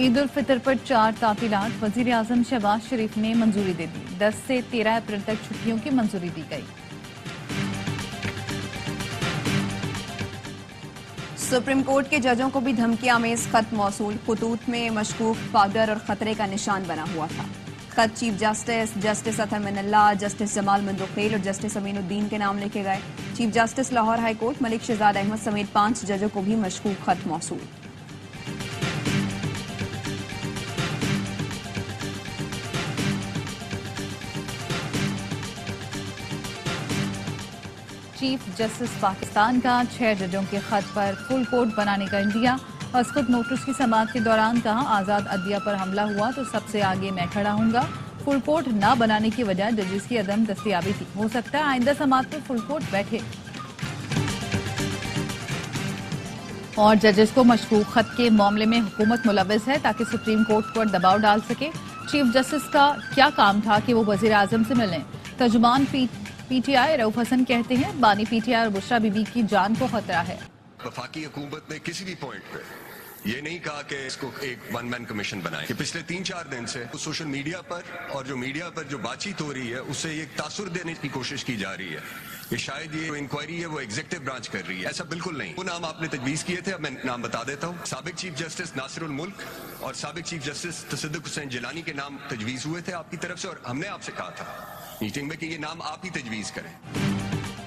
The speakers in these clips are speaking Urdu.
عید الفطر پر 4 تعطیلات وزیر اعظم شہباز شریف نے منظوری دے دی 10 سے 13 اپریل تک چھٹیوں کی منظوری دی گئی سپریم کورٹ کے ججوں کو بھی دھمکی آمیز خط موصول خطوط میں مشکوک پاؤڈر اور خطرے کا نشان بنا ہوا تھا خط چیف جسٹس اطہر من اللہ جسٹس جمال مندوخیل اور جسٹس امین الدین کے نام لکھے گئے chief justice Lahore high court Malik Shehzad Ahmad سمیت 5 ججوں کو بھی مشکوک خط موصول چیف جسٹس پاکستان کا 6 ججوں کے خط پر فل کورٹ بنانے کا عندیہ اسقط نوٹس کی سماعت کے دوران کہا آزاد عدلیہ پر حملہ ہوا تو سب سے آگے میں کھڑا ہوں گا فل کورٹ نہ بنانے کی وجہ ججز کی عدم دستیابی تھی ہو سکتا ہے آئندہ سماعت میں فل کورٹ بیٹھے اور ججز کو مشکوک خط کے معاملے میں حکومت ملوث ہے تاکہ سپریم کورٹ پر دباؤ ڈال سکے چیف جسٹس کا کیا کام تھا کہ وہ وزیر اعظم سے ملیں ترجمان پی ٹی آئی رؤف حسن کہتے ہیں بانی پی ٹی آئی اور بشرا بی بی کی جان کو خطرہ ہے وفاقی حکومت نے کسی بھی پوائنٹ پہ یہ نہیں کہا کہ اس کو ایک ون مین کمیشن بنائے کہ پچھلے 3-4 دن سے سوشل میڈیا پر اور جو میڈیا پر جو بات چیت ہو رہی ہے اس سے ایک تاثر دینے کی کوشش کی جا رہی ہے کہ شاید یہ انکوائری ہے وہ ایگزیکٹو برانچ کر رہی ہے ایسا بالکل نہیں وہ نام آپ نے تجویز کیے تھے اب میں نام بتا دیتا ہوں سابق چیف جسٹس ناصر الملک اور سابق چیف جسٹس تصدق حسین جیلانی کے نام تجویز ہوئے تھے آپ کی طرف سے اور ہم نے آپ سے کہا تھا میٹنگ میں کہ یہ نام آپ ہی تجویز کریں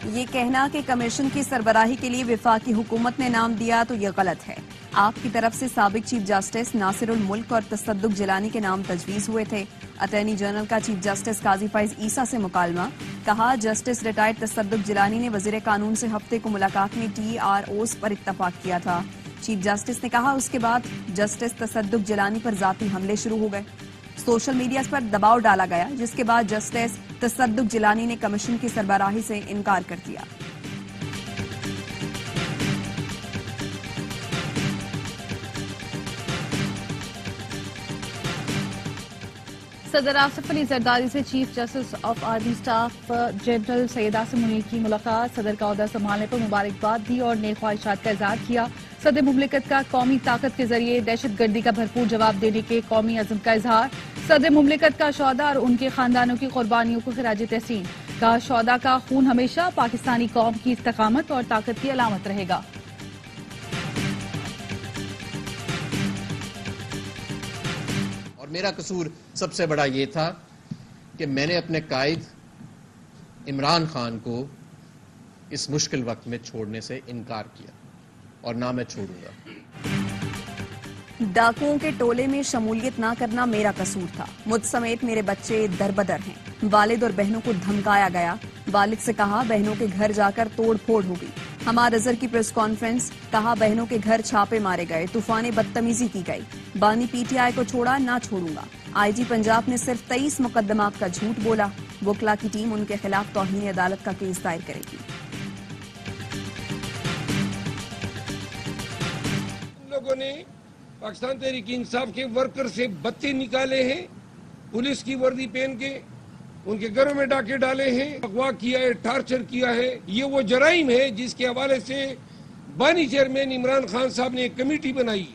یہ کہنا کہ کمیشن کی سربراہی کے لیے وفاقی حکومت نے نام دیا تو یہ غلط ہے آپ کی طرف سے سابق چیف جسٹس ناصر الملک اور تصدق جیلانی کے نام تجویز ہوئے تھے اٹارنی جنرل کا چیف جسٹس قاضی فائز عیسیٰ سے مکالمہ کہا جسٹس ریٹائرڈ تصدق جیلانی نے وزیر قانون سے ہفتے کو ملاقات میں TROs پر اتفاق کیا تھا چیف جسٹس نے کہا اس کے بعد جسٹس تصدق جیلانی پر ذاتی حملے شروع ہو گئے سوشل میڈیا پر دباؤ ڈالا گیا جس کے بعد جسٹس تصدق جیلانی نے کمیشن کی سربراہی سے انکار کر دیا صدر آصف علی زرداری سے chief justice of army staff general Syed Asim Munir کی ملاقات صدر کا عہدہ سنبھالنے پر مبارکباد دی اور نیک خواہشات کا اظہار کیا صدر مملکت کا قومی طاقت کے ذریعے دہشت گردی کا بھرپور جواب دینے کے قومی عزم کا اظہار صدر مملکت کا شہداء اور ان کے خاندانوں کی قربانیوں کو خراج تحسین کہا شہداء کا خون ہمیشہ پاکستانی قوم کی استقامت اور طاقت کی علامت رہے گا اور میرا قصور سب سے بڑا یہ تھا کہ میں نے اپنے قائد عمران خان کو اس مشکل وقت میں چھوڑنے سے انکار کیا اور نہ میں چھوڑوں گا ڈاکوؤں کے ٹولے میں شمولیت نہ کرنا میرا قصور تھا مجھ سمیت میرے بچے دربدر ہیں والد اور بہنوں کو دھمکایا گیا والد سے کہا بہنوں کے گھر جا کر توڑ پھوڑ ہوگی ہمار اظہر کی پریس کانفرنس کہا بہنوں کے گھر چھاپے مارے گئے طوفان بدتمیزی کی گئی بانی پی ٹی آئی کو چھوڑا نہ چھوڑوں گا IG پنجاب نے صرف 23 مقدمات کا جھوٹ بولا وکلا کی ٹیم ان کے خلاف توہین عدالت کا کیس دائر کرے گی لوگوں نے پاکستان تحریک انصاف کے ورکر سے بتے نکالے ہیں پولیس کی وردی پہن کے ان کے گھروں میں ڈاکے ڈالے ہیں اغوا کیا ہے ٹارچر کیا ہے یہ وہ جرائم ہے جس کے حوالے سے بانی چیئرمین عمران خان صاحب نے ایک کمیٹی بنائی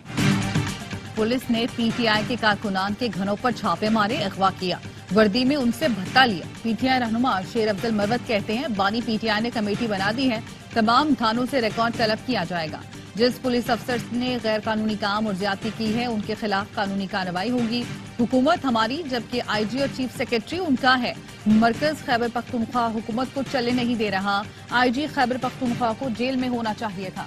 پولیس نے پی ٹی آئی کے کارکنان کے گھروں پر چھاپے مارے اغوا کیا وردی میں ان سے بھتا لیا پی ٹی آئی رہنما شیر افضل مروت کہتے ہیں بانی پی ٹی آئی نے کمیٹی بنا دی ہے تمام تھانوں سے ریکارڈ طلب کیا جائے گا جس پولیس افسر نے غیر قانونی کام اور زیادتی کی ہے ان کے خلاف قانونی کارروائی ہوگی حکومت ہماری جبکہ IG اور چیف سیکرٹری ان کا ہے مرکز خیبر پختونخوا حکومت کو چلنے نہیں دے رہا IG خیبر پختونخوا کو جیل میں ہونا چاہیے تھا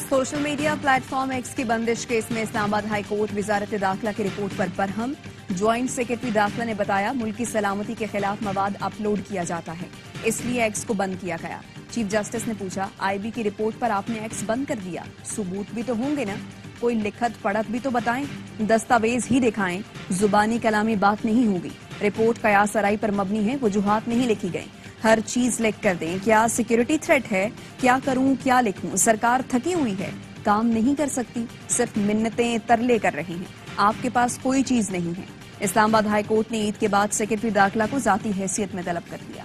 social media plate form x کی بندش کیس میں اسلام آباد ہائی کورٹ وزارت داخلہ کی رپورٹ پر برہم جوائنٹ سیکرٹری داخلہ نے بتایا ملکی سلامتی کے خلاف مواد اپلوڈ کیا جاتا ہے اس لیے ایکس کو بند کیا گیا چیف جسٹس نے پوچھا IB کی رپورٹ پر آپ نے ایکس بند کر دیا ثبوت بھی تو ہوں گے نا کوئی لکھت پڑھت بھی تو بتائیں دستاویز ہی دکھائیں زبانی کلامی بات نہیں ہوگی رپورٹ قیاس آرائی پر مبنی ہے وجوہات نہیں لکھی گئیں ہر چیز لکھ کر دیں کیا سیکیورٹی تھریٹ ہے کیا کروں کیا لکھوں سرکار تھکی ہوئی ہے کام نہیں کر سکتی صرف منتیں ترلے کر رہے ہیں آپ کے پاس کوئی چیز نہیں ہے اسلام آباد ہائی کورٹ نے عید کے بعد سیکرٹری داخلہ کو ذاتی حیثیت میں طلب کر دیا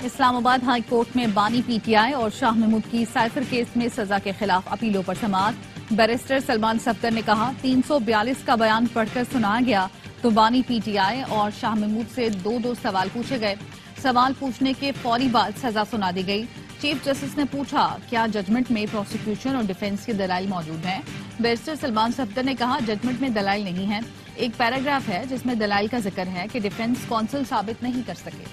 اسلام آباد ہائی کورٹ میں بانی پی ٹی آئی اور شاہ محمود کی سائفر کیس میں سزا کے خلاف اپیلوں پر سماعت۔ بیرسٹر سلمان صفدر نے کہا 342 کا بیان پڑھ کر سنایا گیا تو بانی پی ٹی آئی اور شاہ محمود سے دو سوال پوچھے گئے۔ سوال پوچھنے کے فوری بعد سزا سنا دی گئی۔ چیف جسٹس نے پوچھا کیا ججمنٹ میں پروسیکیوشن اور ڈیفنس کے دلائل موجود ہیں؟ بیرسٹر سلمان صفدر نے کہا ججمنٹ میں دلائل نہیں ہیں، ایک پیراگراف ہے جس میں دلائل کا ذکر ہے کہ ڈیفنس کونسل ثابت نہیں کر سکے۔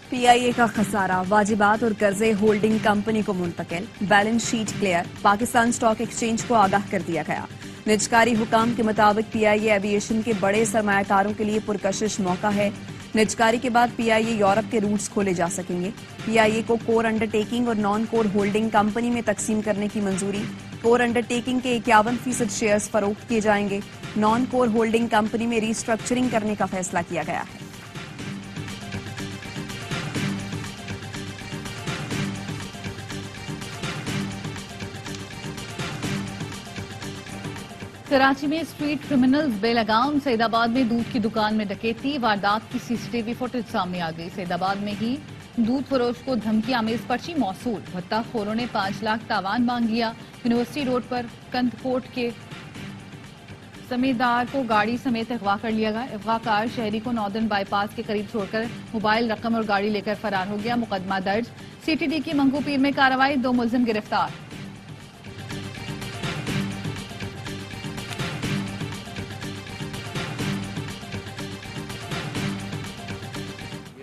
پی آئی اے کا خسارہ، واجبات اور قرضے ہولڈنگ کمپنی کو منتقل، balance sheet clear, Pakistan stock exchange کو آگاہ کر دیا گیا۔ نجکاری حکام کے مطابق پی آئی اے ایویشن کے بڑے سرمایہ کاروں کے لیے پرکشش موقع ہے۔ نجکاری کے بعد پی آئی اے یورپ کے روٹس کھولے جا سکیں گے۔ پی آئی اے کو کور انڈر ٹیکنگ اور نان کور ہولڈنگ کمپنی میں تقسیم کرنے کی منظوری۔ کور انڈر ٹیکنگ کے 51% شیئرز فروخت کیے جائیں گے۔ نان کور ہولڈنگ کمپنی میں ری اسٹرکچرنگ کرنے کا فیصلہ کیا گیا ہے۔ کراچی میں اسٹریٹ کرمنلز بے لگام، سعید آباد میں دودھ کی دکان میں ڈکیتی، واردات کی سی سی ٹی وی فوٹیج سامنے آ گئی۔ سعید آباد میں ہی دودھ فروش کو دھمکی آمیز پرچی موصول، بھتہ خوروں نے 5 لاکھ تاوان مانگ لیا۔ یونیورسٹی روڈ پر کند کوٹ کے سمیدار کو گاڑی سمیت اغوا کر لیا گیا۔ اغوا کار شہری کو ناردرن بائی پاس کے قریب چھوڑ کر موبائل رقم اور گاڑی لے کر فرار ہو گیا۔ مقدمہ درج، سی ٹی ڈی کی منگو پیر میں کارروائی، 2 ملزم گرفتار۔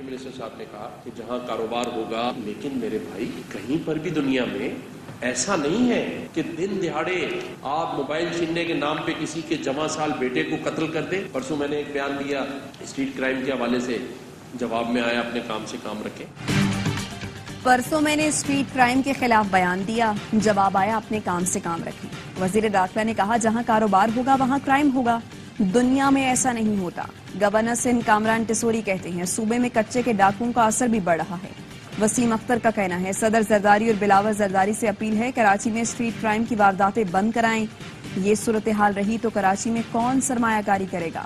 منسٹر صاحب نے کہا کہ جہاں کاروبار ہوگا، لیکن میرے بھائی کہیں پر بھی دنیا میں ایسا نہیں ہے کہ دن دہاڑے آپ موبائل چھیننے کے نام پہ کسی کے جوان سال بیٹے کو قتل کر دیں۔ پرسوں میں نے ایک بیان دیا اسٹریٹ کرائم کے حوالے سے، جواب میں آیا اپنے کام سے کام رکھیں۔ پرسوں میں نے اسٹریٹ کرائم کے خلاف بیان دیا، جواب آیا اپنے کام سے کام رکھیں۔ وزیر داخلہ نے کہا جہاں کاروبار ہوگا وہاں کرائم ہوگا، دنیا میں ایسا نہیں ہوتا۔ گورنر سندھ کامران ٹسوری کہتے ہیں صوبے میں کچے کے ڈاکوؤں کا اثر بھی بڑھ رہا ہے۔ وسیم اختر کا کہنا ہے صدر زرداری اور بلاول زرداری سے اپیل ہے کراچی میں اسٹریٹ کرائم کی وارداتیں بند کرائیں، یہ صورتحال رہی تو کراچی میں کون سرمایہ کاری کرے گا؟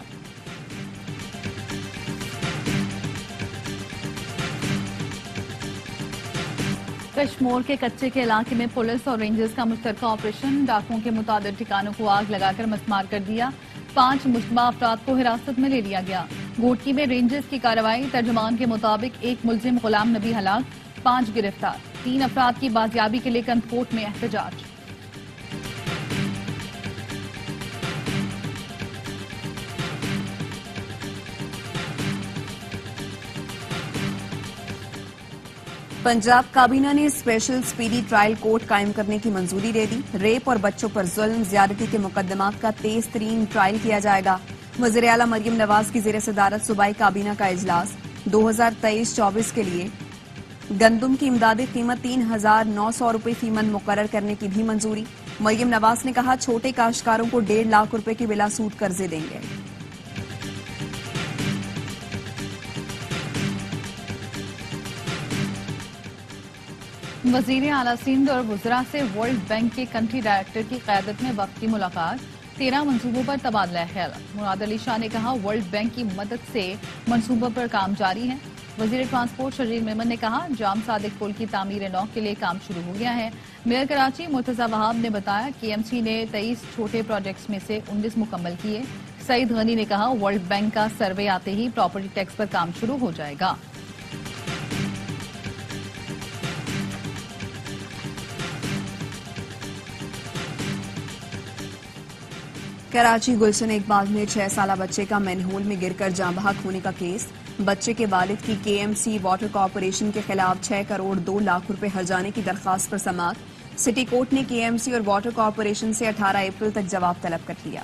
کشمور کے کچے کے علاقے میں پولیس اور رینجرز کا مشترکہ آپریشن، ڈاکوؤں کے متعدد ٹھکانوں کو آگ لگا کر مسمار کر دیا، 5 مشتبہ افراد کو حراست میں لے لیا گیا۔ گھوٹکی میں رینجرز کی کارروائی، ترجمان کے مطابق 1 ملزم غلام نبی ہلاک، 5 گرفتار، 3 افراد کی بازیابی کے لیے کندکوٹ میں احتجاج۔ پنجاب کابینہ نے اسپیشل سپیڈی ٹرائل کورٹ قائم کرنے کی منظوری دے دی۔ ریپ اور بچوں پر ظلم زیادتی کے مقدمات کا تیز ترین ٹرائل کیا جائے گا۔ وزیر اعلیٰ مریم نواز کی زیر صدارت صوبائی کابینہ کا اجلاس، 2023-24 کے لیے گندم کی امدادی قیمت 3,900 روپے فی من مقرر کرنے کی بھی منظوری۔ مریم نواز نے کہا چھوٹے کاشتکاروں کو 1.5 لاکھ روپے کے بلا سود قرضے دیں گے۔ وزیر اعلیٰ سندھ اور وزراء سے ورلڈ بینک کے کنٹری ڈائریکٹر کی قیادت میں وقتی ملاقات، 13 منصوبوں پر تبادلہ خیال۔ مراد علی شاہ نے کہا ورلڈ بینک کی مدد سے منصوبوں پر کام جاری ہے۔ وزیر ٹرانسپورٹ شرجیل میمن نے کہا جام صادق پل کی تعمیر 9 کے لیے کام شروع ہو گیا ہے۔ میئر کراچی مرتضی وہاب نے بتایا کہ ایم سی نے 23 چھوٹے پروجیکٹس میں سے 19 مکمل کیے۔ سعید غنی نے کہا ورلڈ بینک کا سروے آتے ہی پراپرٹی ٹیکس پر کام شروع ہو جائے گا۔ کراچی گلشن اقبال میں 6 سالہ بچے کا مینہول میں گر کر جاں بحق ہونے کا کیس، بچے کے والد کی کے ایم سی واٹر کارپوریشن کے خلاف 6 کروڑ 2 لاکھ روپے ہرجانے کی درخواست پر سماعت۔ سٹی کورٹ نے کے ایم سی اور واٹر کارپوریشن سے 18 اپریل تک جواب طلب کر لیا۔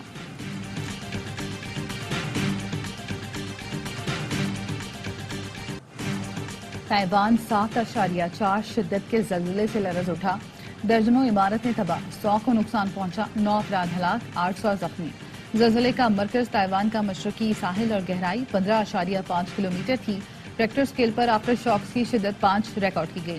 تائیوان 7.4 شدت کے زلزلے سے لرز اٹھا، درجنوں عمارتیں تباہ، 100 کو نقصان پہنچا، 9 افراد ہلاک، 800 زخمی۔ زلزلے کا مرکز تائیوان کا مشرقی ساحل اور گہرائی 15.5 کلومیٹر تھی۔ ریکٹر اسکیل پر آفٹر شاکس کی شدت 5 ریکارڈ کی گئی۔